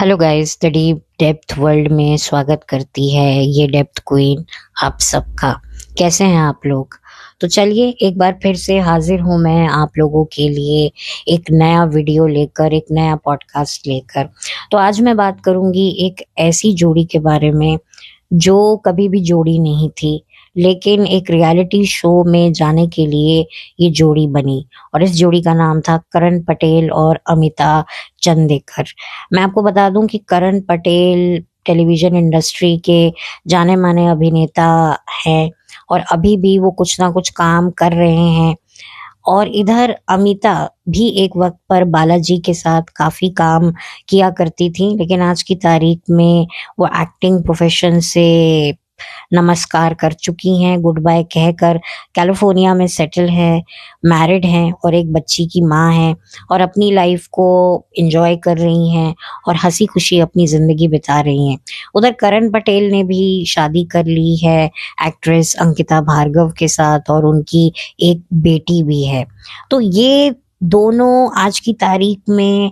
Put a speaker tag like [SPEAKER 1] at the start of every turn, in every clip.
[SPEAKER 1] Hello guys, the deep depth world में स्वागत करती है ये डेप्थ क्वीन आप सबका। कैसे हैं आप लोग? तो चलिए एक बार फिर से हाजिर हूं मैं आप लोगों के लिए एक नया वीडियो लेकर, एक नया पॉडकास्ट लेकर। तो आज मैं बात करूंगी एक ऐसी जोड़ी के बारे में जो कभी भी जोड़ी नहीं थी, लेकिन एक रियलिटी शो में जाने के लिए ये जोड़ी बनी। और इस जोड़ी का नाम था करण पटेल और अमिता चंदेकर। मैं आपको बता दूं कि करण पटेल टेलीविजन इंडस्ट्री के जाने माने अभिनेता हैं और अभी भी वो कुछ ना कुछ काम कर रहे हैं। और इधर अमिता भी एक वक्त पर बालाजी के साथ काफी काम किया करती थी, लेकिन आज की तारीख में वो एक्टिंग प्रोफेशन से नमस्कार कर चुकी हैं, गुड बाय कहकर कैलिफोर्निया में सेटल है, मैरिड हैं और एक बच्ची की माँ हैं और अपनी लाइफ को एंजॉय कर रही हैं और हंसी खुशी अपनी जिंदगी बिता रही हैं। उधर करण पटेल ने भी शादी कर ली है एक्ट्रेस अंकिता भार्गव के साथ और उनकी एक बेटी भी है। तो ये दोनों आज की तारीख में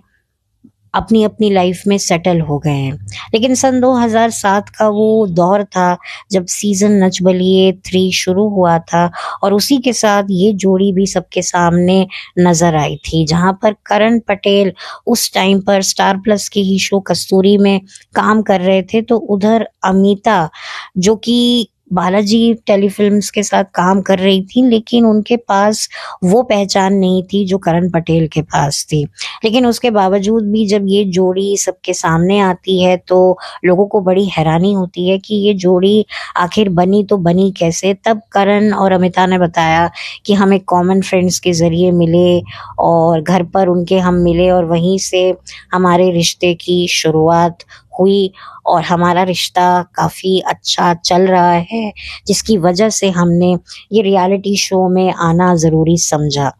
[SPEAKER 1] अपनी अपनी लाइफ में सेटल हो गए हैं। लेकिन सन 2007 का वो दौर था जब सीजन नच बलिए 3 शुरू हुआ था और उसी के साथ ये जोड़ी भी सबके सामने नजर आई थी, जहां पर करण पटेल उस टाइम पर स्टार प्लस के ही शो कस्तूरी में काम कर रहे थे, तो उधर अमिता जो कि बालाजी टेलीफिल्म्स के साथ काम कर रही थी, लेकिन उनके पास वो पहचान नहीं थी जो करण पटेल के पास थी। लेकिन उसके बावजूद भी जब ये जोड़ी सबके सामने आती है तो लोगों को बड़ी हैरानी होती है कि ये जोड़ी आखिर बनी तो बनी कैसे। तब करण और अमिता ने बताया कि हम एक कॉमन फ्रेंड्स के जरिए मिले और घर पर उनके हम मिले और वहीं से हमारे रिश्ते की शुरुआत हुई और हमारा रिश्ता काफ़ी अच्छा चल रहा है, जिसकी वजह से हमने ये रियलिटी शो में आना ज़रूरी समझा।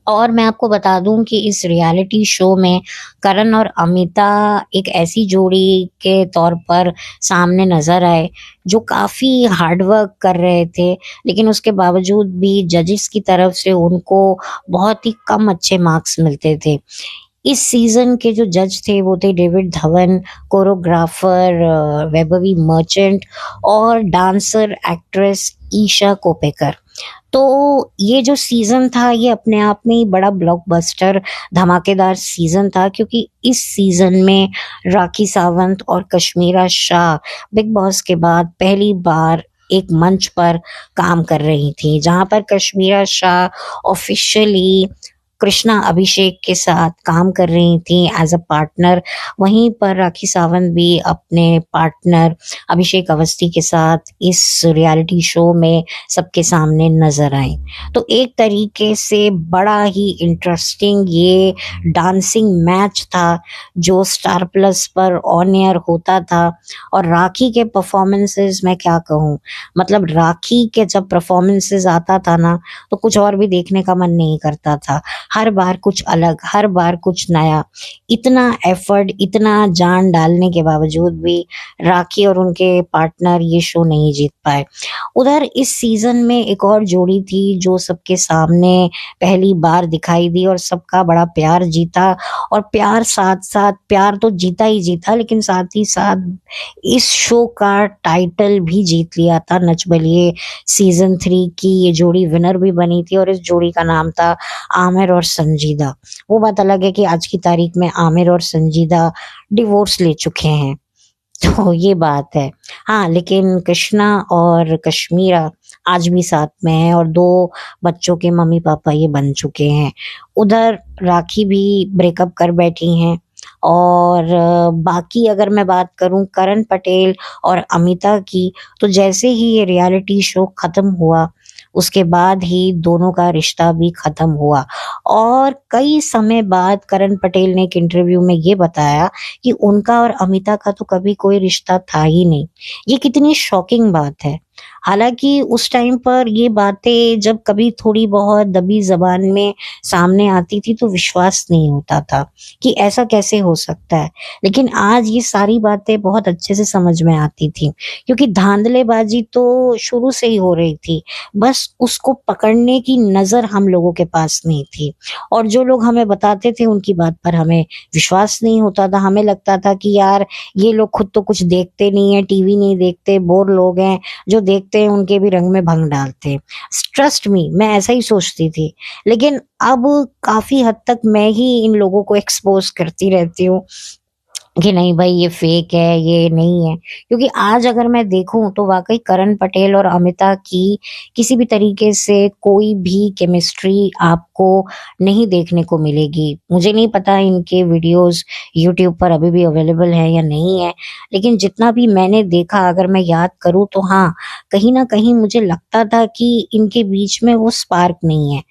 [SPEAKER 1] और मैं आपको बता दूं कि इस रियलिटी शो में करण और अमिता एक ऐसी जोड़ी के तौर पर सामने नजर आए जो काफ़ी हार्ड वर्क कर रहे थे, लेकिन उसके बावजूद भी जजेस की तरफ से उनको बहुत ही कम अच्छे मार्क्स मिलते थे। इस सीजन के जो जज थे वो थे David Dhawan, choreographer Vaibhavi merchant और डांसर एक्ट्रेस ईशा कोपेकर। तो ये जो सीजन था ये अपने आप में ही बड़ा ब्लॉकबस्टर धमाकेदार सीजन था, क्योंकि इस सीजन में राखी सावंत और कश्मीरा शाह बिग बॉस के बाद पहली बार एक मंच पर काम कर रही थी, जहां पर कश्मीरा शाह ऑफिशियली कृष्णा अभिषेक के साथ काम कर रही थी एज अ पार्टनर। वहीं पर राखी सावंत भी अपने पार्टनर अभिषेक अवस्थी के साथ इस रियलिटी शो में सबके सामने नजर आई। तो एक तरीके से बड़ा ही इंटरेस्टिंग ये डांसिंग मैच था जो स्टार प्लस पर ऑन एयर होता था। और राखी के परफॉर्मेंसेस मैं क्या कहूँ, मतलब राखी के जब परफॉर्मेंसेस आता था ना तो कुछ और भी देखने का मन नहीं करता था। हर बार कुछ अलग, हर बार कुछ नया। इतना एफर्ट, इतना जान डालने के बावजूद भी राखी और उनके पार्टनर ये शो नहीं जीत पाए। उधर इस सीजन में एक और जोड़ी थी जो सबके सामने पहली बार दिखाई दी और सबका बड़ा प्यार जीता। और प्यार साथ साथ प्यार तो जीता ही जीता, लेकिन साथ ही साथ इस शो का टाइटल भी जीत लिया था। नच बलिए सीजन 3 की ये जोड़ी विनर भी बनी थी और इस जोड़ी का नाम था आमिर और संजीदा। वो बात अलग है कि आज की तारीख में आमिर और संजीदा डिवोर्स ले चुके हैं, तो ये बात है। हाँ, लेकिन कृष्णा और कश्मीरा आज भी साथ में है और 2 बच्चों के मम्मी पापा ये बन चुके हैं। उधर राखी भी ब्रेकअप कर बैठी हैं। और बाकी अगर मैं बात करूं करण पटेल और अमिता की, तो जैसे ही ये रियलिटी शो खत्म हुआ उसके बाद ही दोनों का रिश्ता भी खत्म हुआ। और कई समय बाद करण पटेल ने एक इंटरव्यू में ये बताया कि उनका और अमिता का तो कभी कोई रिश्ता था ही नहीं। ये कितनी शॉकिंग बात है। हालांकि उस टाइम पर ये बातें जब कभी थोड़ी बहुत दबी जबान में सामने आती थी तो विश्वास नहीं होता था कि ऐसा कैसे हो सकता है। लेकिन आज ये सारी बातें बहुत अच्छे से समझ में आती थी, क्योंकि धांधलेबाजी तो शुरू से ही हो रही थी, बस उसको पकड़ने की नजर हम लोगों के पास नहीं थी। और जो लोग हमें बताते थे उनकी बात पर हमें विश्वास नहीं होता था। हमें लगता था कि यार ये लोग खुद तो कुछ देखते नहीं है, टीवी नहीं देखते, बोर लोग हैं, जो देखते हैं उनके भी रंग में भंग डालते हैं। ट्रस्ट मी, मैं ऐसा ही सोचती थी। लेकिन अब काफी हद तक मैं ही इन लोगों को एक्सपोज करती रहती हूँ कि नहीं भाई ये फेक है, ये नहीं है। क्योंकि आज अगर मैं देखूं तो वाकई करण पटेल और अमिता की किसी भी तरीके से कोई भी केमिस्ट्री आपको नहीं देखने को मिलेगी। मुझे नहीं पता इनके वीडियोस यूट्यूब पर अभी भी अवेलेबल है या नहीं है, लेकिन जितना भी मैंने देखा, अगर मैं याद करूं तो हाँ, कहीं ना कहीं मुझे लगता था कि इनके बीच में वो स्पार्क नहीं है।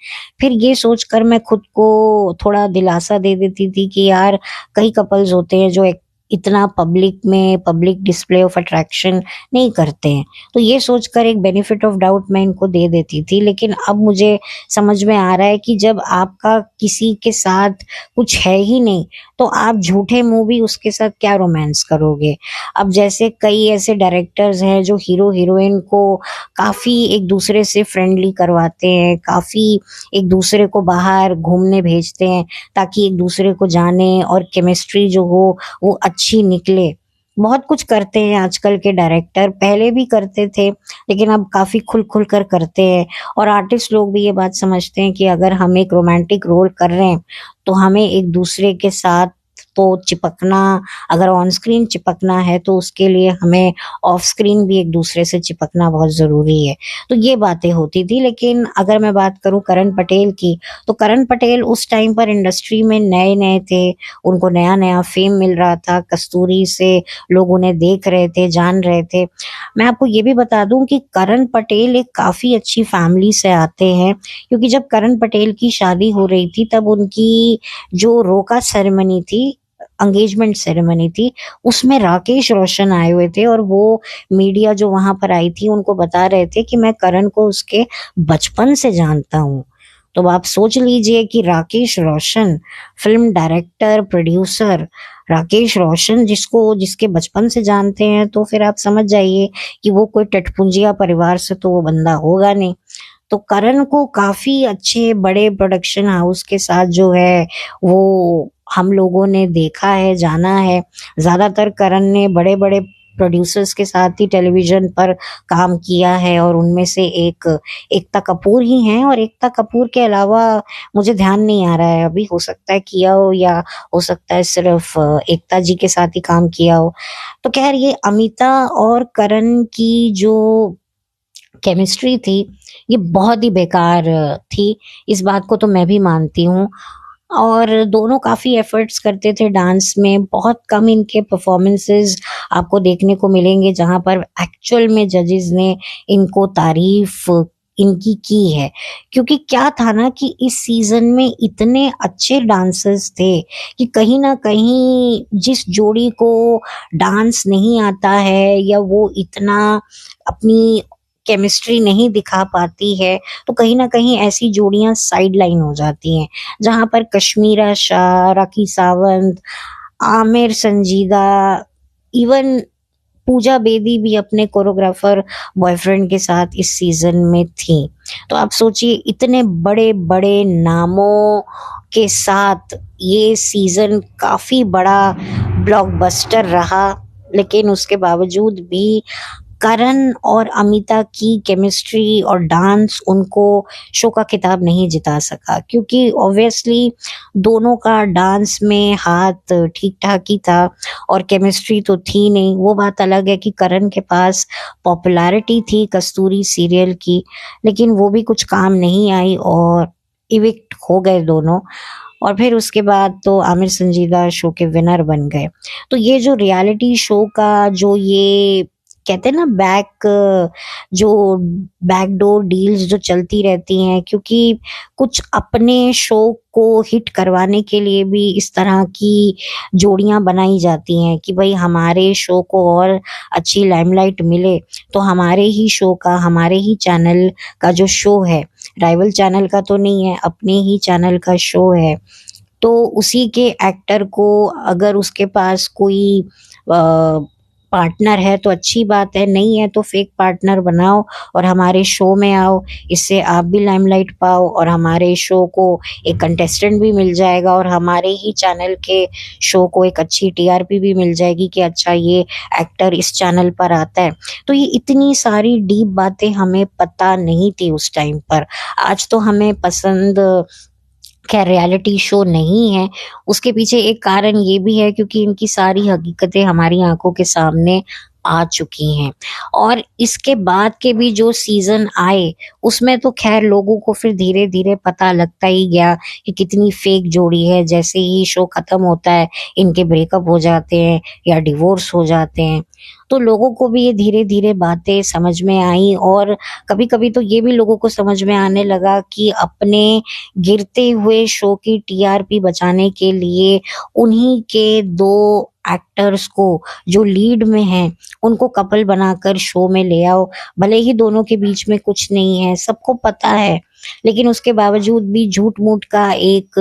[SPEAKER 1] फिर ये सोचकर मैं खुद को थोड़ा दिलासा दे देती थी कि यार कई कपल्स होते हैं जो इतना पब्लिक में पब्लिक डिस्प्ले ऑफ अट्रैक्शन नहीं करते हैं। तो ये सोचकर एक बेनिफिट ऑफ डाउट मैं इनको दे देती थी। लेकिन अब मुझे समझ में आ रहा है कि जब आपका किसी के साथ कुछ है ही नहीं तो आप झूठे मुंह भी उसके साथ क्या रोमांस करोगे। अब जैसे कई ऐसे डायरेक्टर्स हैं जो हीरो हीरोइन को काफी एक दूसरे से फ्रेंडली करवाते हैं, काफी एक दूसरे को बाहर घूमने भेजते हैं ताकि एक दूसरे को जाने और केमिस्ट्री जो हो वो अच्छी निकले। बहुत कुछ करते हैं आजकल के डायरेक्टर, पहले भी करते थे लेकिन अब काफी खुल खुल कर करते हैं। और आर्टिस्ट लोग भी ये बात समझते हैं कि अगर हम एक रोमांटिक रोल कर रहे हैं तो हमें एक दूसरे के साथ तो चिपकना, अगर ऑन स्क्रीन चिपकना है तो उसके लिए हमें ऑफ स्क्रीन भी एक दूसरे से चिपकना बहुत जरूरी है। तो ये बातें होती थी। लेकिन अगर मैं बात करूं करण पटेल की, तो करण पटेल उस टाइम पर इंडस्ट्री में नए नए थे, उनको नया नया फेम मिल रहा था, कस्तूरी से लोग उन्हें देख रहे थे, जान रहे थे। मैं आपको ये भी बता दूं कि करण पटेल एक काफी अच्छी फैमिली से आते हैं, क्योंकि जब करण पटेल की शादी हो रही थी तब उनकी जो रोका सेरेमनी थी, एंगेजमेंट सेरेमनी थी, उसमें राकेश रोशन आए हुए थे। और वो मीडिया जो वहां पर आई थी उनको बता रहे थे कि मैं करण को उसके बचपन से जानता हूँ। तो आप सोच लीजिए कि Rakesh Roshan, film director, producer, Rakesh Roshan जिसको जिसके बचपन से जानते हैं, तो फिर आप समझ जाइए कि वो कोई टटपुंजिया परिवार से तो वो बंदा होगा नहीं। तो करण को काफी अच्छे बड़े प्रोडक्शन हाउस के साथ जो है वो हम लोगों ने देखा है, जाना है। ज्यादातर करण ने बड़े बड़े प्रोड्यूसर्स के साथ ही टेलीविजन पर काम किया है, और उनमें से एक एकता कपूर ही हैं। और एकता कपूर के अलावा मुझे ध्यान नहीं आ रहा है अभी, हो सकता है किया हो या हो सकता है सिर्फ एकता जी के साथ ही काम किया हो। तो खैर ये अमिता और करण की जो केमिस्ट्री थी ये बहुत ही बेकार थी, इस बात को तो मैं भी मानती हूँ। और दोनों काफी एफर्ट्स करते थे डांस में, बहुत कम इनके परफॉर्मेंसेस आपको देखने को मिलेंगे जहां पर एक्चुअल में जजेस ने इनको तारीफ इनकी की है। क्योंकि क्या था ना कि इस सीजन में इतने अच्छे डांसर्स थे कि कहीं ना कहीं जिस जोड़ी को डांस नहीं आता है या वो इतना अपनी केमिस्ट्री नहीं दिखा पाती है, तो कहीं ना कहीं ऐसी जोड़ियां साइड लाइन हो जाती हैं। जहां पर कश्मीरा शाह, राखी सावंत, आमिर संजीदा, इवन पूजा बेदी भी अपने कोरियोग्राफर बॉयफ्रेंड के साथ इस सीजन में थी। तो आप सोचिए इतने बड़े बड़े नामों के साथ ये सीजन काफी बड़ा ब्लॉकबस्टर रहा, लेकिन उसके बावजूद भी करण और अमिता की केमिस्ट्री और डांस उनको शो का खिताब नहीं जिता सका। क्योंकि ऑब्वियसली दोनों का डांस में हाथ ठीक ठाक ही था और केमिस्ट्री तो थी नहीं। वो बात अलग है कि करण के पास पॉपुलैरिटी थी कस्तूरी सीरियल की, लेकिन वो भी कुछ काम नहीं आई और इविक्ट हो गए दोनों। और फिर उसके बाद तो आमिर संजीदा शो के विनर बन गए। तो ये जो रियलिटी शो का जो ये कहते हैं ना जो बैकडोर डील्स जो चलती रहती हैं, क्योंकि कुछ अपने शो को हिट करवाने के लिए भी इस तरह की जोड़ियां बनाई जाती हैं कि भाई हमारे शो को और अच्छी लाइमलाइट मिले, तो हमारे ही शो का, हमारे ही चैनल का जो शो है, राइवल चैनल का तो नहीं है, अपने ही चैनल का शो है, तो उसी के एक्टर को अगर उसके पास कोई पार्टनर है तो अच्छी बात है, नहीं है तो फेक पार्टनर बनाओ और हमारे शो में आओ। इससे आप भी लाइमलाइट पाओ और हमारे शो को एक कंटेस्टेंट भी मिल जाएगा और हमारे ही चैनल के शो को एक अच्छी टीआरपी भी मिल जाएगी कि अच्छा ये एक्टर इस चैनल पर आता है। तो ये इतनी सारी डीप बातें हमें पता नहीं थी उस टाइम पर। आज तो हमें पसंद खैर रियलिटी शो नहीं है, उसके पीछे एक कारण ये भी है क्योंकि इनकी सारी हकीकतें हमारी आंखों के सामने आ चुकी हैं। और इसके बाद के भी जो सीजन आए उसमें तो खैर लोगों को फिर धीरे धीरे पता लगता ही गया कि कितनी फेक जोड़ी है। जैसे ही शो खत्म होता है इनके ब्रेकअप हो जाते हैं या डिवोर्स हो जाते हैं, तो लोगों को भी ये धीरे धीरे बातें समझ में आई। और कभी कभी तो ये भी लोगों को समझ में आने लगा कि अपने गिरते हुए शो की टीआरपी बचाने के लिए उन्हीं के दो एक्टर्स को जो लीड में हैं उनको कपल बनाकर शो में ले आओ। भले ही दोनों के बीच में कुछ नहीं है, सबको पता है, लेकिन उसके बावजूद भी झूठ मूठ का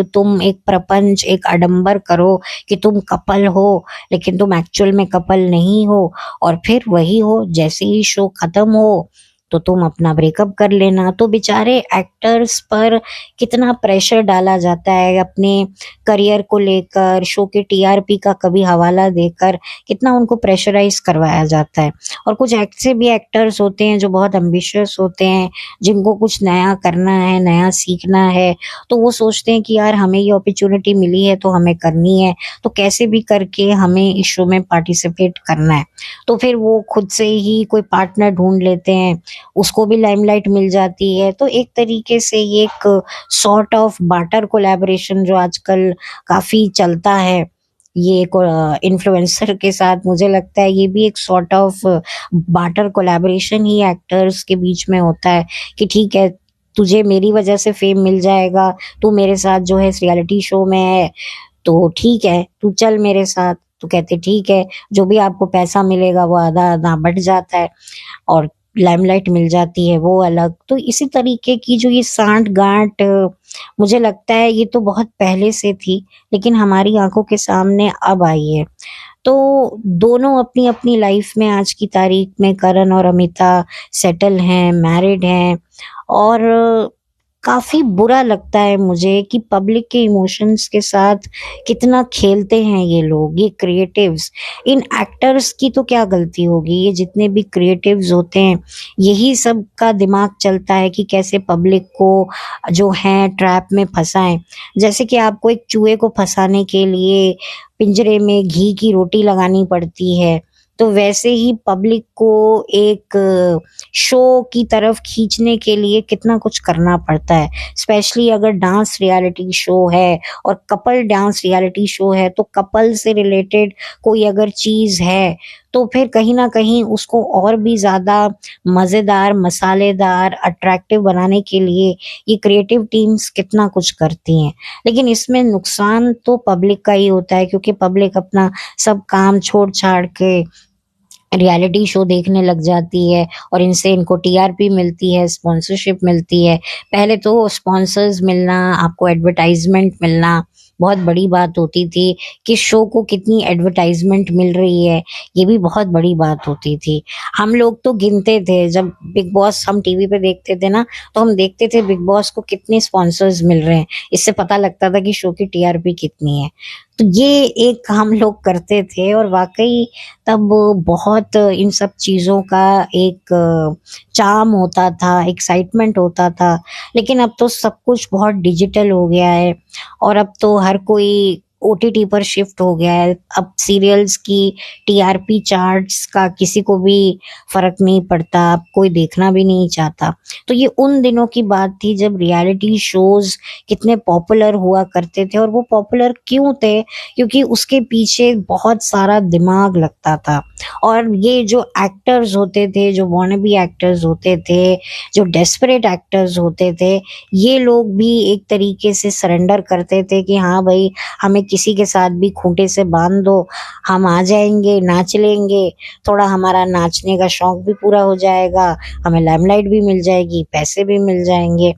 [SPEAKER 1] तुम एक प्रपंच, एक आडंबर करो कि तुम कपल हो, लेकिन तुम एक्चुअल में कपल नहीं हो। और फिर वही हो, जैसे ही शो खत्म हो तो तुम अपना ब्रेकअप कर लेना। तो बेचारे एक्टर्स पर कितना प्रेशर डाला जाता है अपने करियर को लेकर, शो के टीआरपी का कभी हवाला देकर कितना उनको प्रेशराइज करवाया जाता है। और कुछ ऐसे भी एक्टर्स होते हैं जो बहुत एम्बिशियस होते हैं, जिनको कुछ नया करना है, नया सीखना है, तो वो सोचते हैं कि यार हमें ये अपॉर्चुनिटी मिली है तो हमें करनी है, तो कैसे भी करके हमें इस शो में पार्टिसिपेट करना है। तो फिर वो खुद से ही कोई पार्टनर ढूंढ लेते हैं, उसको भी लाइमलाइट मिल जाती है। तो एक तरीके से ये एक सॉर्ट ऑफ बार्टर कोलैबोरेशन जो आजकल काफी चलता है, ये इन्फ्लुएंसर के साथ, मुझे लगता है ये भी एक sort of barter collaboration he actors के बीच में होता है कि ठीक है तुझे मेरी वजह से फेम मिल जाएगा, तू मेरे साथ जो है इस रियलिटी शो में है तो ठीक है तू चल मेरे साथ। तो कहते ठीक है, जो भी आपको पैसा मिलेगा वो आधा आधा बट जाता है और लाइमलाइट मिल जाती है वो अलग। तो इसी तरीके की जो ये सांठ गांठ मुझे लगता है ये तो बहुत पहले से थी, लेकिन हमारी आंखों के सामने अब आई है। तो दोनों अपनी अपनी लाइफ में आज की तारीख में करण और अमिता सेटल हैं, मैरिड हैं। और काफी बुरा लगता है मुझे कि पब्लिक के इमोशंस के साथ कितना खेलते हैं ये लोग, ये क्रिएटिव्स। इन एक्टर्स की तो क्या गलती होगी, ये जितने भी क्रिएटिव्स होते हैं यही सब का दिमाग चलता है कि कैसे पब्लिक को जो है ट्रैप में फंसाएं। जैसे कि आपको एक चूहे को फंसाने के लिए पिंजरे में घी की रोटी लगानी पड़ती है, तो वैसे ही पब्लिक को एक शो की तरफ खींचने के लिए कितना कुछ करना पड़ता है। स्पेशली अगर डांस रियलिटी शो है और कपल डांस रियलिटी शो है, तो कपल से रिलेटेड कोई अगर चीज है तो फिर कहीं ना कहीं उसको और भी ज्यादा मजेदार, मसालेदार, अट्रैक्टिव बनाने के लिए ये क्रिएटिव टीम्स कितना कुछ करती हैं। लेकिन इसमें नुकसान तो पब्लिक का ही होता है, क्योंकि पब्लिक अपना सब काम छोड़ छाड़ के रियलिटी शो देखने लग जाती है और इनसे इनको टीआरपी मिलती है, स्पॉन्सरशिप मिलती है। पहले तो स्पॉन्सर्स मिलना, आपको एडवर्टाइजमेंट मिलना बहुत बड़ी बात होती थी कि शो को कितनी एडवर्टाइजमेंट मिल रही है, ये भी बहुत बड़ी बात होती थी। हम लोग तो गिनते थे, जब बिग बॉस हम टीवी पे देखते थे ना, तो हम देखते थे बिग बॉस को कितने स्पॉन्सर्स मिल रहे हैं, इससे पता लगता था कि शो की टीआरपी कितनी है। तो ये एक हम लोग करते थे और वाकई तब बहुत इन सब चीज़ों का एक चार्म होता था, एक्साइटमेंट होता था। लेकिन अब तो सब कुछ बहुत डिजिटल हो गया है और अब तो हर कोई ओटीटी पर शिफ्ट हो गया है। अब सीरियल्स की टीआरपी चार्ट्स का किसी को भी फर्क नहीं पड़ता, अब कोई देखना भी नहीं चाहता। तो ये उन दिनों की बात थी जब रियलिटी शोज कितने पॉपुलर हुआ करते थे, और वो पॉपुलर क्यों थे? क्योंकि उसके पीछे बहुत सारा दिमाग लगता था। और ये जो एक्टर्स होते थे, जो वॉनबी एक्टर्स होते थे, जो डेस्परेट एक्टर्स होते थे, ये लोग भी एक तरीके से सरेंडर करते थे कि हाँ भाई, हमें किसी के साथ भी खूंटे से बांध दो, हम आ जाएंगे, नाच लेंगे, थोड़ा हमारा नाचने का शौक भी पूरा हो जाएगा, हमें लाइमलाइट भी मिल जाएगी, पैसे भी मिल जाएंगे।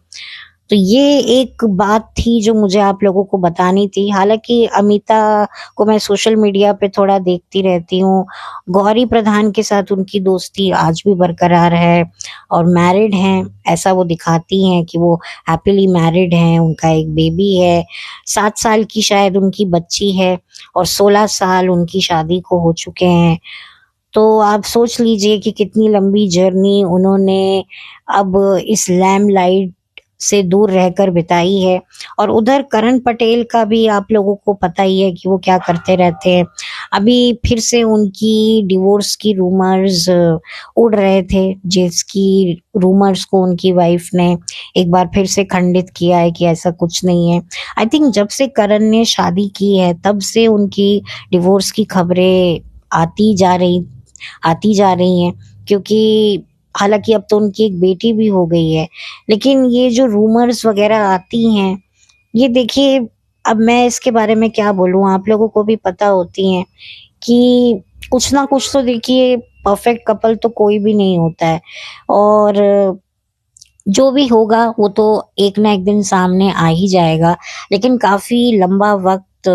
[SPEAKER 1] तो ये एक बात थी जो मुझे आप लोगों को बतानी थी। हालांकि अमिता को मैं सोशल मीडिया पे थोड़ा देखती रहती हूँ, गौरी प्रधान के साथ उनकी दोस्ती आज भी बरकरार है, और मैरिड हैं, ऐसा वो दिखाती हैं कि वो हैप्पीली मैरिड हैं, उनका एक बेबी है, 7 साल की शायद उनकी बच्ची है, और 16 साल उनकी शादी को हो चुके हैं। तो आप सोच लीजिए कि कितनी लंबी जर्नी उन्होंने अब इस लैमलाइट से दूर रहकर बिताई है। और उधर करण पटेल का भी आप लोगों को पता ही है कि वो क्या करते रहते हैं। अभी फिर से उनकी डिवोर्स की रूमर्स उड़ रहे थे, जिसकी रूमर्स को उनकी वाइफ ने एक बार फिर से खंडित किया है कि ऐसा कुछ नहीं है। आई थिंक जब से करण ने शादी की है तब से उनकी डिवोर्स की खबरें आती जा रही आती जा रही हैं, क्योंकि हालांकि अब तो उनकी एक बेटी भी हो गई है। लेकिन ये जो रूमर्स वगैरह आती हैं, ये देखिए, अब मैं इसके बारे में क्या बोलूं, आप लोगों को भी पता होती हैं कि कुछ ना कुछ तो देखिए, परफेक्ट कपल तो कोई भी नहीं होता है। और जो भी होगा वो तो एक ना एक दिन सामने आ ही जाएगा। लेकिन काफी लंबा वक्त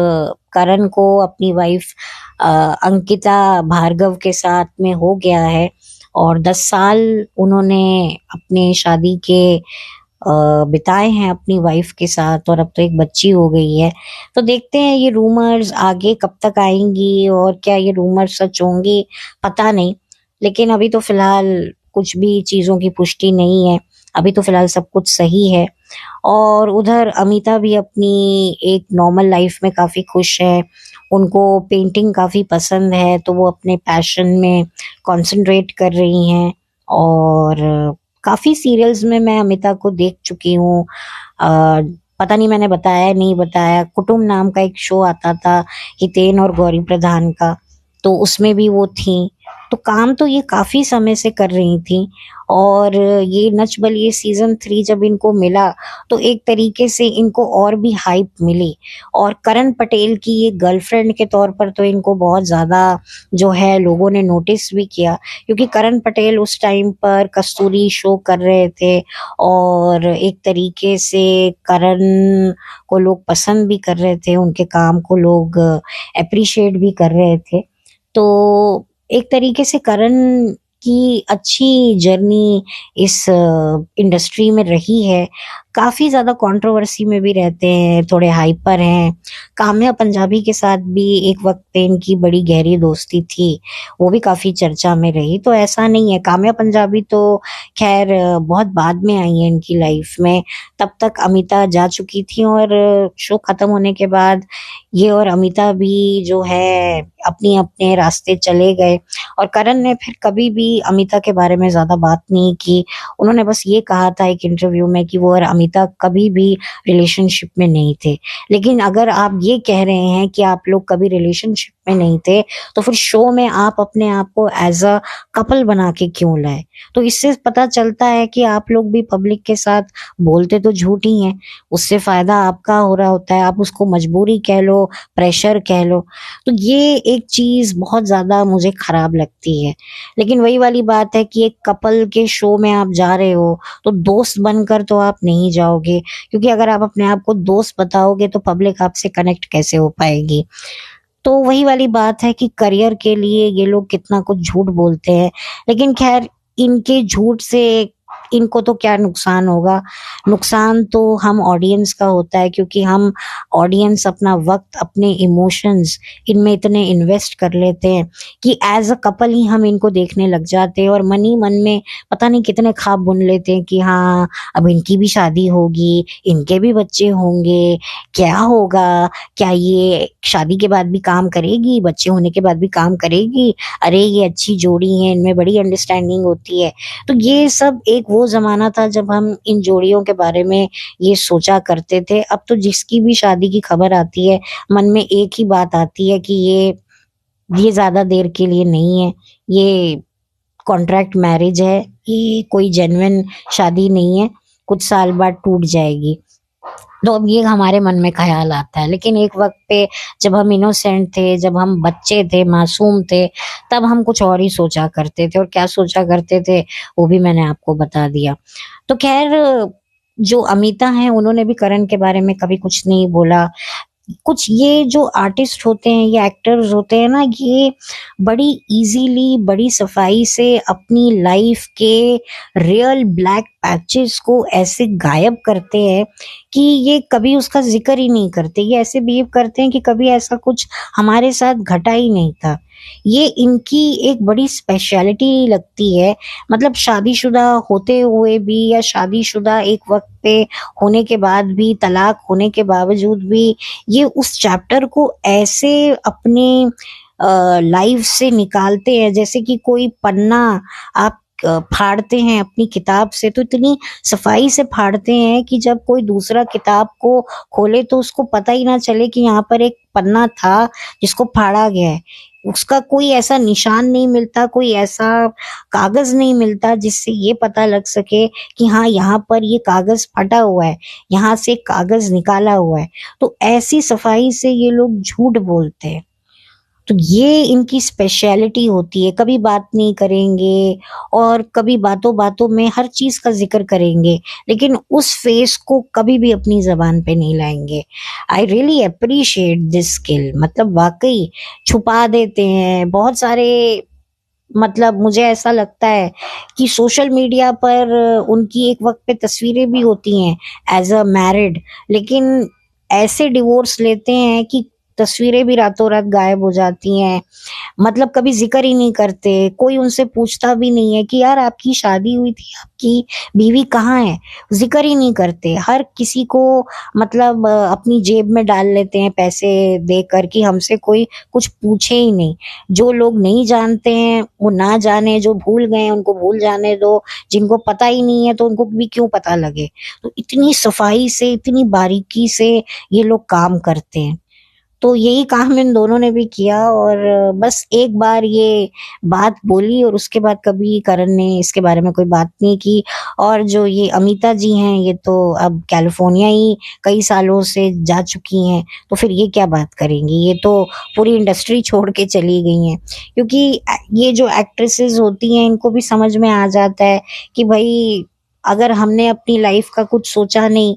[SPEAKER 1] करण को अपनी वाइफ अंकिता भार्गव के साथ में हो गया है, और 10 साल उन्होंने अपने शादी के बिताए हैं अपनी वाइफ के साथ, और अब तो एक बच्ची हो गई है। तो देखते हैं ये रूमर्स आगे कब तक आएंगी, और क्या ये रूमर्स सच होंगी, पता नहीं। लेकिन अभी तो फिलहाल कुछ भी चीजों की पुष्टि नहीं है, अभी तो फिलहाल सब कुछ सही है। और उधर अमिता भी अपनी एक नॉर्मल लाइफ में काफी खुश है। उनको पेंटिंग काफी पसंद है, तो वो अपने पैशन में कंसंट्रेट कर रही हैं। और काफी सीरियल्स में मैं अमिता को देख चुकी हूँ। पता नहीं मैंने बताया नहीं बताया, कुटुंब नाम का एक शो आता था हितेन और गौरी प्रधान का, तो उसमें भी वो थी। तो काम तो ये काफी समय से कर रही थी। और ये नच बलिए सीजन 3 जब इनको मिला, तो एक तरीके से इनको और भी हाइप मिली। और करण पटेल की ये गर्लफ्रेंड के तौर पर तो इनको बहुत ज्यादा जो है लोगों ने नोटिस भी किया, क्योंकि करण पटेल उस टाइम पर कस्तूरी शो कर रहे थे, और एक तरीके से करण को लोग पसंद भी कर रहे थे, उनके काम को लोग अप्रिशिएट भी कर रहे थे। तो एक तरीके से करण की अच्छी जर्नी इस इंडस्ट्री में रही है। काफी ज्यादा कंट्रोवर्सी में भी रहते हैं, थोड़े हाइपर हैं। काम्या पंजाबी के साथ भी एक वक्त पे इनकी बड़ी गहरी दोस्ती थी, वो भी काफी चर्चा में रही। तो ऐसा नहीं है, काम्या पंजाबी तो खैर बहुत बाद में आई है इनकी लाइफ में, तब तक अमिता जा चुकी थी। और शो खत्म होने के बाद ये और अमिता भी जो है अपनी अपने रास्ते चले गए। और करण ने फिर कभी भी अमिता के बारे में ज्यादा बात नहीं की। उन्होंने बस ये कहा था एक इंटरव्यू में कि वो और अमिता कभी भी रिलेशनशिप में नहीं थे। लेकिन अगर आप ये कह रहे हैं कि आप लोग कभी रिलेशनशिप में नहीं थे, तो फिर शो में आप अपने आप को एज अ कपल बना के क्यों लाए? तो इससे पता चलता है कि आप लोग भी पब्लिक के साथ बोलते तो झूठ ही हैं, उससे फायदा आपका हो रहा होता है। आप उसको मजबूरी कह लो, प्रेशर कह लो, तो ये एक चीज बहुत ज्यादा मुझे खराब लगती है। लेकिन वही वाली बात है कि एक कपल के शो में आप जा रहे हो, तो दोस्त बनकर तो आप नहीं जाओगे, क्योंकि अगर आप अपने आप को दोस्त बताओगे तो पब्लिक आपसे कनेक्ट कैसे हो पाएगी? तो वही वाली बात है कि करियर के लिए ये लोग कितना कुछ झूठ बोलते हैं। लेकिन खैर, इनके झूठ से इनको तो क्या नुकसान होगा, नुकसान तो हम ऑडियंस का होता है, क्योंकि हम ऑडियंस अपना वक्त, अपने इमोशंस इनमें इतने इन्वेस्ट कर लेते हैं कि एज अ कपल ही हम इनको देखने लग जाते हैं और मन ही मन में पता नहीं कितने ख्वाब बुन लेते हैं कि हाँ अब इनकी भी शादी होगी, इनके भी बच्चे होंगे, क्या होगा, क्या ये शादी के बाद भी काम करेगी, बच्चे होने के बाद भी काम करेगी, अरे ये अच्छी जोड़ी है, इनमें बड़ी अंडरस्टैंडिंग होती है। तो ये सब एक वो ज़माना था जब हम इन जोड़ियों के बारे में ये सोचा करते थे। अब तो जिसकी भी शादी की खबर आती है, मन में एक ही बात आती है कि ये ज़्यादा देर के लिए नहीं है, ये कॉन्ट्रैक्ट मैरिज है, ये कोई जेन्युइन शादी नहीं है, कुछ साल बाद टूट जाएगी। तो अब ये हमारे मन में ख्याल आता है, लेकिन एक वक्त पे जब हम इनोसेंट थे, जब हम बच्चे थे, मासूम थे, तब हम कुछ और ही सोचा करते थे, और क्या सोचा करते थे वो भी मैंने आपको बता दिया। तो खैर, जो अमिता हैं उन्होंने भी करण के बारे में कभी कुछ नहीं बोला। कुछ ये जो आर्टिस्ट होते हैं, ये एक्टर्स होते हैं ना, ये बड़ी इजीली, बड़ी सफाई से अपनी लाइफ के रियल ब्लैक पैचेस को ऐसे गायब करते हैं कि ये कभी उसका जिक्र ही नहीं करते। ये ऐसे बिहेव करते हैं कि कभी ऐसा कुछ हमारे साथ घटा ही नहीं था। ये इनकी एक बड़ी स्पेशलिटी लगती है। मतलब शादीशुदा होते हुए भी या शादीशुदा एक वक्त पे होने के बाद भी, तलाक होने के बावजूद भी, ये उस चैप्टर को ऐसे अपने लाइफ से निकालते हैं जैसे कि कोई पन्ना आप फाड़ते हैं अपनी किताब से, तो इतनी सफाई से फाड़ते हैं कि जब कोई दूसरा किताब को खोले तो उसको पता ही ना चले कि यहाँ पर एक पन्ना था जिसको फाड़ा गया है। उसका कोई ऐसा निशान नहीं मिलता, कोई ऐसा कागज नहीं मिलता जिससे ये पता लग सके कि हाँ यहाँ पर ये कागज फटा हुआ है, यहाँ से कागज निकाला हुआ है। तो ऐसी सफाई से ये लोग झूठ बोलते हैं। तो ये इनकी स्पेशलिटी होती है। कभी बात नहीं करेंगे और कभी बातों बातों में हर चीज का जिक्र करेंगे, लेकिन उस फेस को कभी भी अपनी जबान पे नहीं लाएंगे। I really appreciate this skill. मतलब वाकई छुपा देते हैं बहुत सारे। मतलब मुझे ऐसा लगता है कि सोशल मीडिया पर उनकी एक वक्त पे तस्वीरें भी होती हैं एज अ मैरिड, लेकिन ऐसे डिवोर्स लेते हैं कि तस्वीरें भी रातों रात गायब हो जाती हैं। मतलब कभी जिक्र ही नहीं करते, कोई उनसे पूछता भी नहीं है कि यार आपकी शादी हुई थी, आपकी बीवी कहाँ है। जिक्र ही नहीं करते, हर किसी को मतलब अपनी जेब में डाल लेते हैं पैसे देकर कि हमसे कोई कुछ पूछे ही नहीं। जो लोग नहीं जानते हैं वो ना जाने, जो भूल गए हैं उनको भूल जाने दो, जिनको पता ही नहीं है तो उनको भी क्यों पता लगे। तो इतनी सफाई से, इतनी बारीकी से ये लोग काम करते हैं। तो यही काम इन दोनों ने भी किया, और बस एक बार ये बात बोली और उसके बाद कभी करण ने इसके बारे में कोई बात नहीं की। और जो ये अमिता जी हैं, ये तो अब कैलिफोर्निया ही कई सालों से जा चुकी हैं, तो फिर ये क्या बात करेंगी। ये तो पूरी इंडस्ट्री छोड़ के चली गई हैं, क्योंकि ये जो एक्ट्रेसेस होती हैं इनको भी समझ में आ जाता है कि भाई अगर हमने अपनी लाइफ का कुछ सोचा नहीं,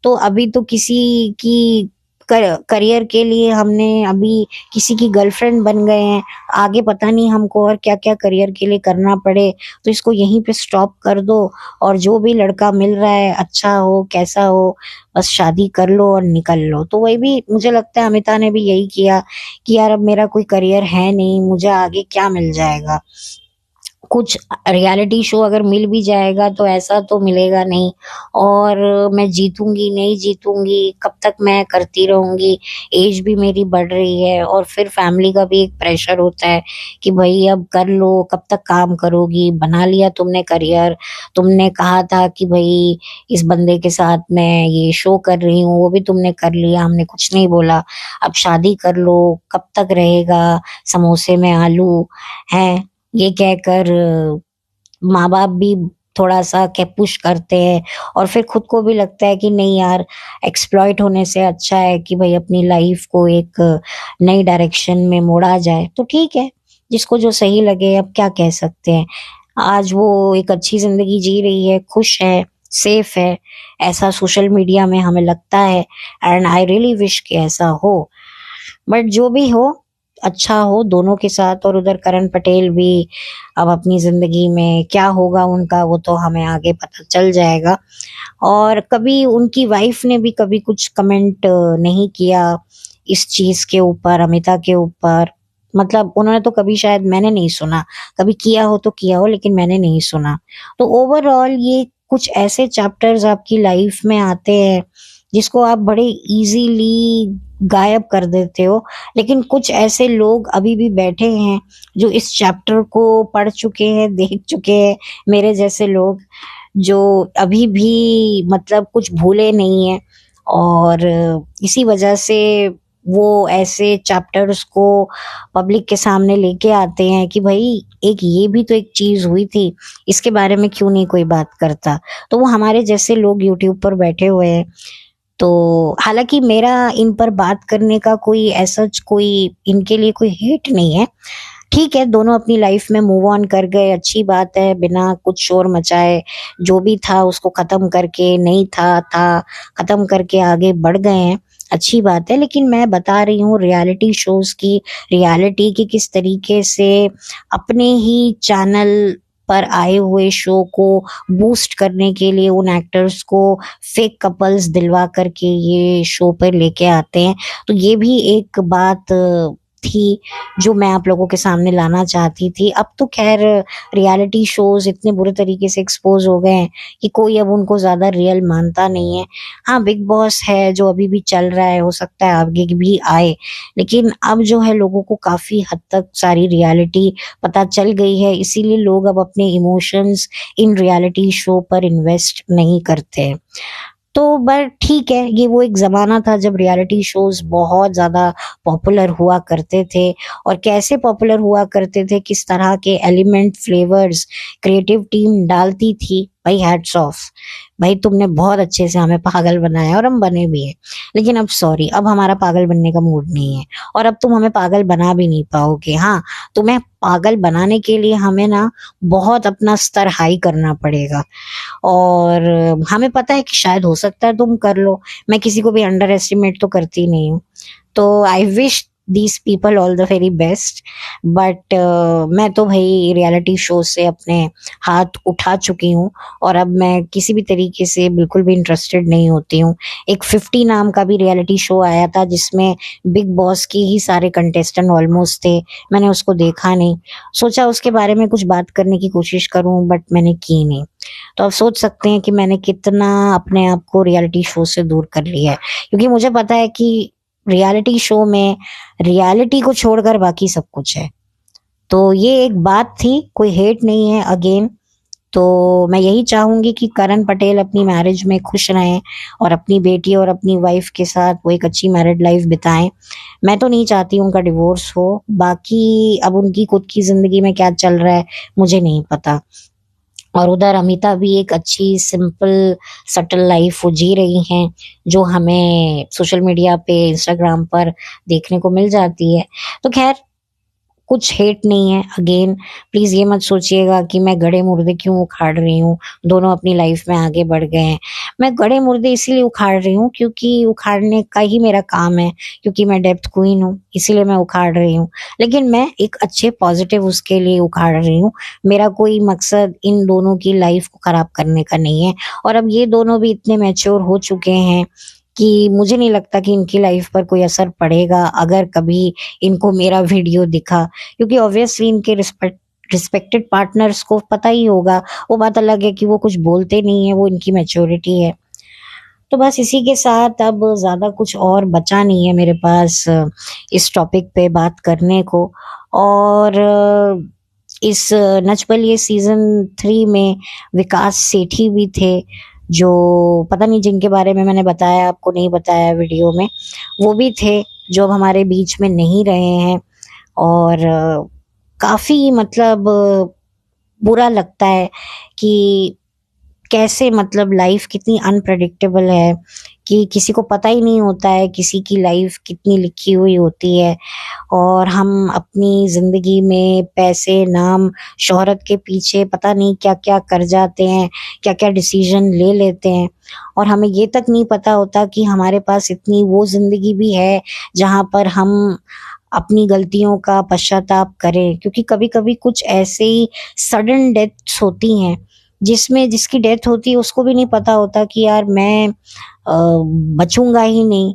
[SPEAKER 1] तो अभी तो किसी की करियर के लिए हमने अभी किसी की गर्लफ्रेंड बन गए हैं, आगे पता नहीं हमको और क्या क्या करियर के लिए करना पड़े। तो इसको यहीं पे स्टॉप कर दो, और जो भी लड़का मिल रहा है, अच्छा हो कैसा हो, बस शादी कर लो और निकल लो। तो वही भी मुझे लगता है अमिता ने भी यही किया कि यार अब मेरा कोई करियर है नहीं, मुझे आगे क्या मिल जाएगा। कुछ रियलिटी शो अगर मिल भी जाएगा तो ऐसा तो मिलेगा नहीं, और मैं जीतूंगी नहीं जीतूंगी, कब तक मैं करती रहूंगी। एज भी मेरी बढ़ रही है, और फिर फैमिली का भी एक प्रेशर होता है कि भाई अब कर लो, कब तक काम करोगी, बना लिया तुमने करियर, तुमने कहा था कि भाई इस बंदे के साथ मैं ये शो कर रही हूँ, वो भी तुमने कर लिया, हमने कुछ नहीं बोला, अब शादी कर लो, कब तक रहेगा समोसे में आलू है। ये कहकर माँ बाप भी थोड़ा सा क्या पुश करते हैं, और फिर खुद को भी लगता है कि नहीं यार, एक्सप्लॉइट होने से अच्छा है कि भाई अपनी लाइफ को एक नई डायरेक्शन में मोड़ा जाए। तो ठीक है, जिसको जो सही लगे, अब क्या कह सकते हैं। आज वो एक अच्छी जिंदगी जी रही है, खुश है, सेफ है, ऐसा सोशल मीडिया में हमें लगता है। एंड आई रियली विश कि ऐसा हो। बट जो भी हो, अच्छा हो दोनों के साथ, और उधर करण पटेल भी अब अपनी जिंदगी में क्या होगा उनका वो तो हमें आगे पता चल जाएगा। और कभी उनकी वाइफ ने भी कभी कुछ कमेंट नहीं किया इस चीज के ऊपर, अमिता के ऊपर। मतलब उन्होंने तो कभी, शायद मैंने नहीं सुना, कभी किया हो तो किया हो, लेकिन मैंने नहीं सुना। तो ओवरऑल ये कुछ ऐसे चैप्टर्स आपकी लाइफ में आते हैं जिसको आप बड़े इजीली गायब कर देते हो, लेकिन कुछ ऐसे लोग अभी भी बैठे हैं जो इस चैप्टर को पढ़ चुके हैं, देख चुके हैं, मेरे जैसे लोग जो अभी भी मतलब कुछ भूले नहीं है। और इसी वजह से वो ऐसे चैप्टर्स को पब्लिक के सामने लेके आते हैं कि भाई एक ये भी तो एक चीज हुई थी, इसके बारे में क्यों नहीं कोई बात करता। तो वो हमारे जैसे लोग यूट्यूब पर बैठे हुए हैं। तो हालांकि मेरा इन पर बात करने का कोई ऐसा कोई इनके लिए कोई हेट नहीं है। ठीक है, दोनों अपनी लाइफ में मूव ऑन कर गए, अच्छी बात है, बिना कुछ शोर मचाए। जो भी था उसको खत्म करके, नहीं था खत्म करके आगे बढ़ गए हैं, अच्छी बात है। लेकिन मैं बता रही हूँ रियलिटी शोज की, रियलिटी की किस तरीके से अपने ही चैनल पर आए हुए शो को बूस्ट करने के लिए उन एक्टर्स को फेक कपल्स दिलवा करके ये शो पर लेके आते हैं। तो ये भी एक बात थी जो मैं आप लोगों के सामने लाना चाहती थी। अब तो खैर रियलिटी शोज इतने बुरे तरीके से एक्सपोज हो गए हैं कि कोई अब उनको ज्यादा रियल मानता नहीं है। हाँ, बिग बॉस है जो अभी भी चल रहा है, हो सकता है आगे भी आए, लेकिन अब जो है लोगों को काफी हद तक सारी रियलिटी पता चल गई है, इसीलिए लोग अब अपने इमोशंस इन रियलिटी शो पर इन्वेस्ट नहीं करते हैं। तो बट ठीक है, ये वो एक जमाना था जब रियलिटी शोज बहुत ज्यादा पॉपुलर हुआ करते थे। और कैसे पॉपुलर हुआ करते थे, किस तरह के एलिमेंट, फ्लेवर्स क्रिएटिव टीम डालती थी, भाई हैट्स ऑफ। भाई तुमने बहुत अच्छे से हमें पागल बनाया और हम बने भी हैं। लेकिन अब सॉरी, अब हमारा पागल बनने का मूड नहीं है, और अब तुम हमें पागल बना भी नहीं पाओगे। हाँ, तुम्हें पागल बनाने के लिए हमें ना बहुत अपना स्तर हाई करना पड़ेगा। और हमें पता है कि शायद हो सकता है तुम कर लो, मैं किसी को भी अंडर एस्टिमेट तो करती नहीं हूँ। तो I wish these people all the very best. But मैं तो भाई रियलिटी शो से अपने हाथ उठा चुकी हूँ, और अब मैं किसी भी तरीके से बिल्कुल भी इंटरेस्टेड नहीं होती हूँ। एक 50 नाम का भी रियलिटी शो आया था जिसमें बिग बॉस की ही सारे कंटेस्टेंट ऑलमोस्ट थे, मैंने उसको देखा नहीं। सोचा उसके बारे में कुछ बात करने की कोशिश करूं, बट मैंने की नहीं। तो आप सोच सकते हैं कि मैंने कितना अपने आप को रियलिटी शो से दूर कर लिया है, क्योंकि मुझे पता है कि रियलिटी शो में रियलिटी को छोड़कर बाकी सब कुछ है। तो ये एक बात थी, कोई हेट नहीं है अगेन। तो मैं यही चाहूंगी कि करण पटेल अपनी मैरिज में खुश रहें और अपनी बेटी और अपनी वाइफ के साथ वो एक अच्छी मैरिड लाइफ बिताएं। मैं तो नहीं चाहती उनका डिवोर्स हो, बाकी अब उनकी खुद की जिंदगी में क्या चल रहा है मुझे नहीं पता। और उधर अमिता भी एक अच्छी सिंपल सटल लाइफ वो जी रही हैं, जो हमें सोशल मीडिया पे, इंस्टाग्राम पर देखने को मिल जाती है। तो खैर, कुछ हेट नहीं है अगेन। प्लीज ये मत सोचिएगा कि मैं गड़े मुर्दे क्यों उखाड़ रही हूँ, दोनों अपनी लाइफ में आगे बढ़ गए हैं। मैं गड़े मुर्दे इसीलिए उखाड़ रही हूँ क्योंकि उखाड़ने का ही मेरा काम है, क्योंकि मैं डेप्थ क्वीन हूँ, इसीलिए मैं उखाड़ रही हूँ। लेकिन मैं एक अच्छे पॉजिटिव उसके लिए उखाड़ रही हूँ। मेरा कोई मकसद इन दोनों की लाइफ को खराब करने का नहीं है। और अब ये दोनों भी इतने मैच्योर हो चुके हैं कि मुझे नहीं लगता कि इनकी लाइफ पर कोई असर पड़ेगा अगर कभी इनको मेरा वीडियो दिखा, क्योंकि ऑब्वियसली इनके रिस्पेक्टेड पार्टनर्स को पता ही होगा। वो बात अलग है कि वो कुछ बोलते नहीं है, वो इनकी मैच्योरिटी है। तो बस इसी के साथ अब ज्यादा कुछ और बचा नहीं है मेरे पास इस टॉपिक पे बात करने को। और इस नच बलिए सीजन 3 में विकास सेठी भी थे, जो पता नहीं जिनके बारे में मैंने बताया, आपको नहीं बताया वीडियो में, वो भी थे जो अब हमारे बीच में नहीं रहे हैं। और काफी मतलब बुरा लगता है कि कैसे मतलब लाइफ कितनी अनप्रडिक्टेबल है, कि किसी को पता ही नहीं होता है किसी की लाइफ कितनी लिखी हुई होती है। और हम अपनी जिंदगी में पैसे, नाम, शोहरत के पीछे पता नहीं क्या क्या कर जाते हैं, क्या क्या डिसीजन ले लेते हैं, और हमें ये तक नहीं पता होता कि हमारे पास इतनी वो जिंदगी भी है जहाँ पर हम अपनी गलतियों का पश्चाताप करें, क्योंकि कभी-कभी कुछ ऐसे ही सडन डेथ्स होती हैं, जिसमें जिसकी डेथ होती है उसको भी नहीं पता होता कि यार मैं बचूँगा ही नहीं।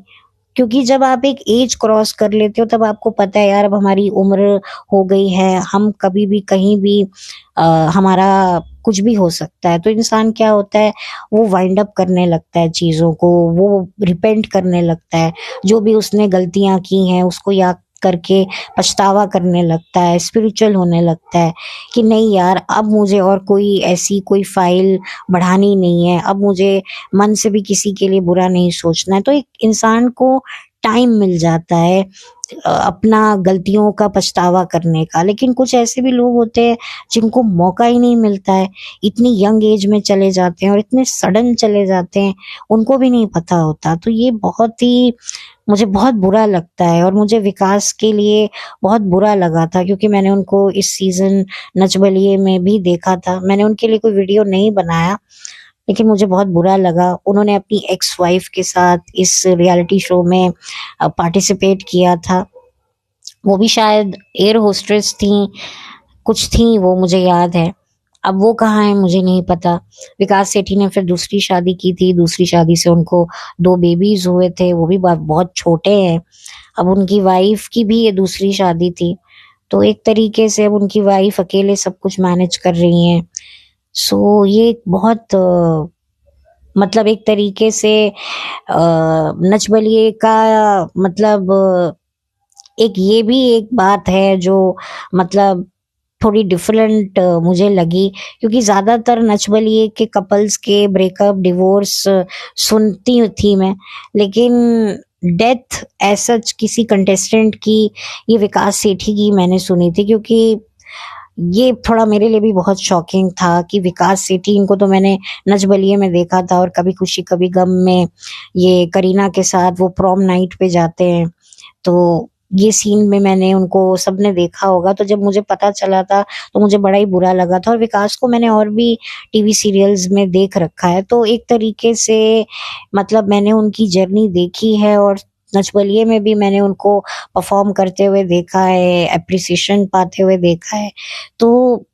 [SPEAKER 1] क्योंकि जब आप एक एज क्रॉस कर लेते हो तब आपको पता है यार अब हमारी उम्र हो गई है, हम कभी भी कहीं भी अ, हमारा कुछ भी हो सकता है। तो इंसान क्या होता है, वो वाइंड अप करने लगता है चीज़ों को, वो रिपेंट करने लगता है, जो भी उसने गलतियाँ की हैं उसको याद करके पछतावा करने लगता है, स्पिरिचुअल होने लगता है कि नहीं यार अब मुझे और कोई ऐसी कोई फ़ाइल बढ़ानी नहीं है, अब मुझे मन से भी किसी के लिए बुरा नहीं सोचना है। तो एक इंसान को टाइम मिल जाता है अपना गलतियों का पछतावा करने का। लेकिन कुछ ऐसे भी लोग होते हैं जिनको मौका ही नहीं मिलता है, इतनी यंग एज में चले जाते हैं और इतने सडन चले जाते हैं, उनको भी नहीं पता होता। तो ये बहुत ही मुझे बहुत बुरा लगता है और मुझे विकास के लिए बहुत बुरा लगा था, क्योंकि मैंने उनको इस सीज़न नच बलिए में भी देखा था। मैंने उनके लिए कोई वीडियो नहीं बनाया, लेकिन मुझे बहुत बुरा लगा। उन्होंने अपनी एक्स वाइफ के साथ इस रियलिटी शो में पार्टिसिपेट किया था। वो भी शायद एयर होस्टेस थीं, कुछ थीं वो मुझे याद है। अब वो कहाँ हैं मुझे नहीं पता। विकास सेठी ने फिर दूसरी शादी की थी, दूसरी शादी से उनको 2 बेबीज़ हुए थे, वो भी बहुत छोटे हैं। अब उनकी वाइफ की भी ये दूसरी शादी थी, तो एक तरीके से अब उनकी वाइफ अकेले सब कुछ मैनेज कर रही हैं। सो ये एक बहुत मतलब एक तरीके से नच बलिए का मतलब एक ये भी एक बात है जो मतलब थोड़ी डिफरेंट मुझे लगी, क्योंकि ज़्यादातर नच बलिए के कपल्स के ब्रेकअप, डिवोर्स सुनती थी मैं, लेकिन डेथ एज़ सच किसी कंटेस्टेंट की, ये विकास सेठी की मैंने सुनी थी, क्योंकि ये थोड़ा मेरे लिए भी बहुत शॉकिंग था कि विकास सेठी, इनको तो मैंने नच बलिए में देखा था और कभी खुशी कभी गम में ये करीना के साथ वो प्रॉम नाइट पे जाते हैं, तो ये सीन में मैंने उनको सबने देखा होगा। तो जब मुझे पता चला था तो मुझे बड़ा ही बुरा लगा था, और विकास को मैंने और भी टीवी सीरियल्स में देख रखा है, तो एक तरीके से मतलब मैंने उनकी जर्नी देखी है और नच बलिए में भी मैंने उनको परफॉर्म करते हुए देखा है, एप्रिसिएशन पाते हुए देखा है। तो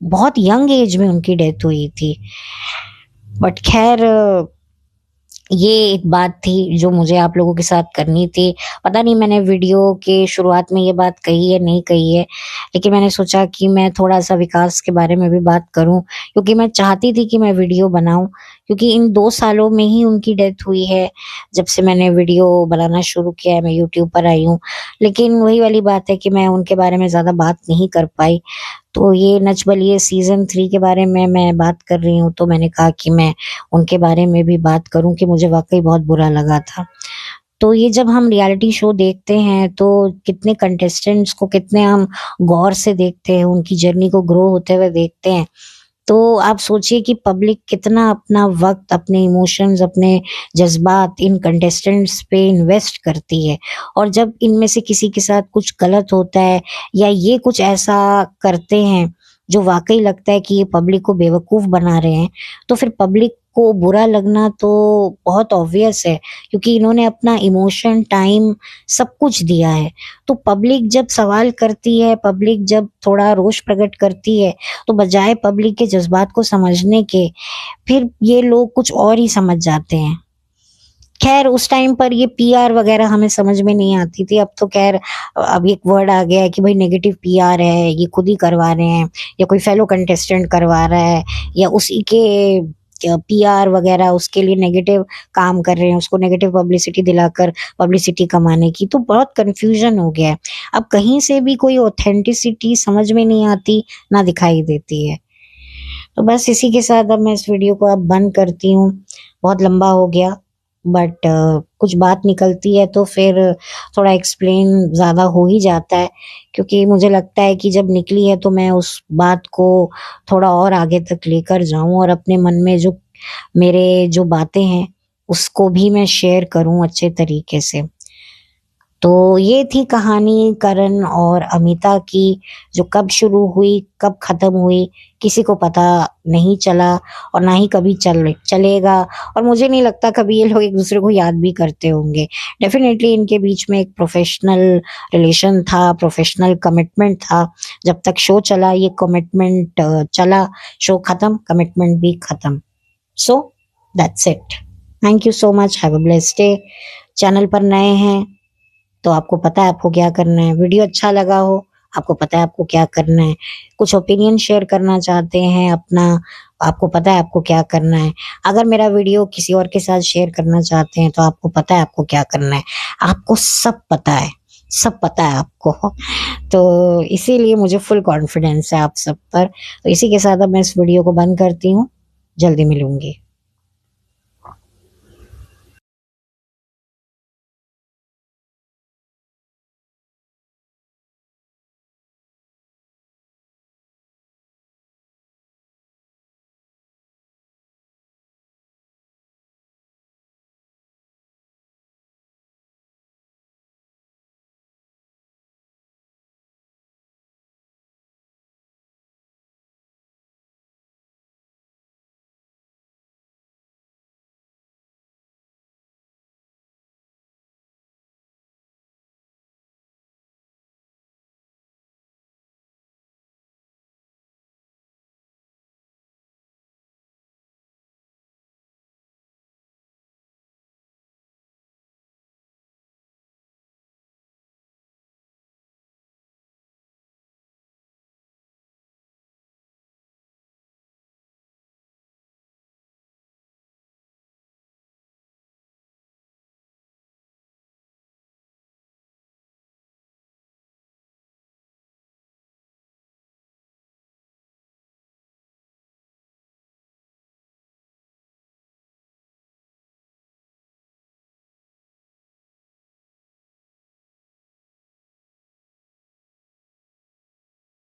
[SPEAKER 1] बहुत यंग एज में उनकी डेथ हुई थी। बट ख़ैर ये एक बात थी जो मुझे आप लोगों के साथ करनी थी। पता नहीं मैंने वीडियो के शुरुआत में ये बात कही है, नहीं कही है, लेकिन मैंने सोचा कि मैं थोड़ा-सा विकास के बारे में भी बात करूँ, क्योंकि मैं चाहती थी कि मैं वीडियो बनाऊँ, क्योंकि इन 2 सालों में ही उनकी डेथ हुई है, जब से मैंने वीडियो बनाना शुरू किया है, मैं यूट्यूब पर आई हूँ। लेकिन वही वाली बात है कि मैं उनके बारे में ज़्यादा बात नहीं कर पाई। तो ये नच बलिए सीज़न 3 के बारे में मैं बात कर रही हूँ, तो मैंने कहा कि मैं उनके बारे में भी बात करूँ कि मुझे वाक़ई बहुत बुरा लगा था। तो ये जब हम रियलिटी शो देखते हैं तो कितने कंटेस्टेंट्स को कितने हम गौर से देखते हैं, उनकी जर्नी को ग्रो होते हुए देखते हैं। तो आप सोचिए कि पब्लिक कितना अपना वक़्त, अपने इमोशंस, अपने जज़्बात इन कंटेस्टेंट्स पे इन्वेस्ट करती है, और जब इनमें से किसी के साथ कुछ गलत होता है या ये कुछ ऐसा करते हैं जो वाक़ई लगता है कि ये पब्लिक को बेवकूफ़ बना रहे हैं, तो फिर पब्लिक को बुरा लगना तो बहुत ऑब्वियस है, क्योंकि इन्होंने अपना इमोशन, टाइम सब कुछ दिया है। तो पब्लिक जब सवाल करती है, पब्लिक जब थोड़ा रोष प्रकट करती है, तो बजाय पब्लिक के जज़्बात को समझने के, फिर ये लोग कुछ और ही समझ जाते हैं। ख़ैर उस टाइम पर ये पीआर वग़ैरह हमें समझ में नहीं आती थी। अब तो ख़ैर अब एक वर्ड आ गया है कि भई नेगेटिव पीआर है, ये खुद ही करवा रहे हैं या कोई फेलो कंटेस्टेंट करवा रहा है या उसी के पीआर वग़ैरह उसके लिए नेगेटिव काम कर रहे हैं, उसको नेगेटिव पब्लिसिटी दिलाकर पब्लिसिटी कमाने की, तो बहुत कन्फ्यूज़न हो गया है। अब कहीं से भी कोई ऑथेंटिसिटी समझ में नहीं आती, ना दिखाई देती है। तो बस इसी के साथ अब मैं इस वीडियो को अब बंद करती हूँ। बहुत लंबा हो गया, बट कुछ बात निकलती है तो फिर थोड़ा एक्सप्लेन ज़्यादा हो ही जाता है, क्योंकि मुझे लगता है कि जब निकली है तो मैं उस बात को थोड़ा और आगे तक लेकर जाऊँ और अपने मन में जो मेरे जो बातें हैं उसको भी मैं शेयर करूँ अच्छे तरीके से। तो ये थी कहानी करण और अमिता की, जो कब शुरू हुई कब खत्म हुई किसी को पता नहीं चला, और ना ही कभी चलेगा। और मुझे नहीं लगता कभी ये लोग एक दूसरे को याद भी करते होंगे। डेफिनेटली इनके बीच में एक प्रोफेशनल रिलेशन था, प्रोफेशनल कमिटमेंट था। जब तक शो चला ये कमिटमेंट चला, शो खत्म कमिटमेंट भी खत्म। So that's it. Thank you so much, have a blessed day. Channel पर नए हैं तो आपको पता है आपको क्या करना है। वीडियो अच्छा लगा हो, आपको पता है आपको क्या करना है। कुछ ओपिनियन शेयर करना चाहते हैं अपना, आपको पता है आपको क्या करना है। अगर मेरा वीडियो किसी और के साथ शेयर करना चाहते हैं तो आपको पता है आपको क्या करना है। आपको सब पता है, सब पता है आपको। तो इसीलिए मुझे फुल कॉन्फिडेंस है आप सब पर। तो इसी के साथ अब मैं इस वीडियो को बंद करती हूँ। जल्दी मिलूंगी।